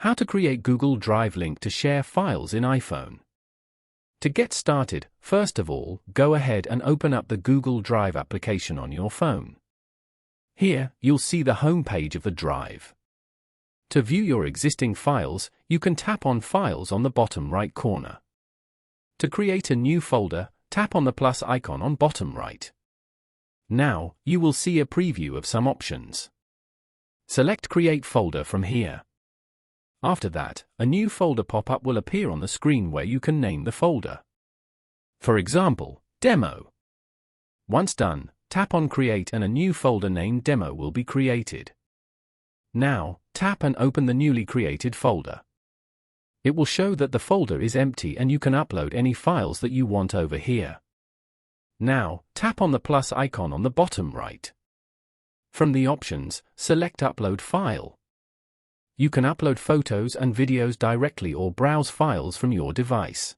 How to create Google Drive link to share files in iPhone. To get started, first of all, go ahead and open up the Google Drive application on your phone. Here, you'll see the home page of the Drive. To view your existing files, you can tap on Files on the bottom right corner. To create a new folder, tap on the plus icon on bottom right. Now, you will see a preview of some options. Select Create Folder from here. After that, a new folder pop-up will appear on the screen where you can name the folder. For example, Demo. Once done, tap on Create and a new folder named Demo will be created. Now, tap and open the newly created folder. It will show that the folder is empty and you can upload any files that you want over here. Now, tap on the plus icon on the bottom right. From the options, select Upload File. You can upload photos and videos directly or browse files from your device.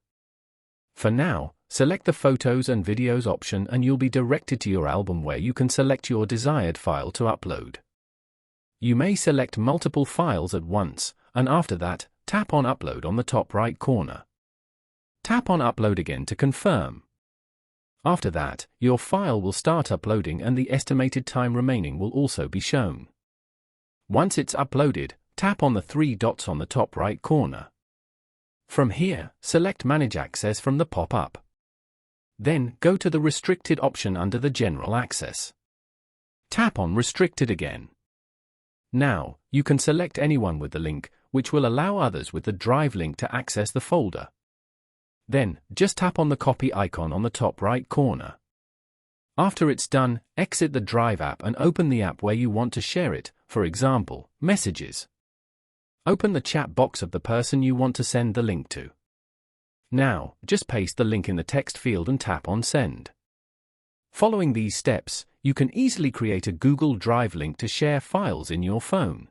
For now, select the Photos and Videos option and you'll be directed to your album where you can select your desired file to upload. You may select multiple files at once, and after that, tap on Upload on the top right corner. Tap on Upload again to confirm. After that, your file will start uploading and the estimated time remaining will also be shown. Once it's uploaded, tap on the three dots on the top right corner. From here, select Manage Access from the pop-up. Then, go to the Restricted option under the General Access. Tap on Restricted again. Now, you can select anyone with the link, which will allow others with the Drive link to access the folder. Then, just tap on the Copy icon on the top right corner. After it's done, exit the Drive app and open the app where you want to share it, for example, Messages. Open the chat box of the person you want to send the link to. Now, just paste the link in the text field and tap on Send. Following these steps, you can easily create a Google Drive link to share files in your phone.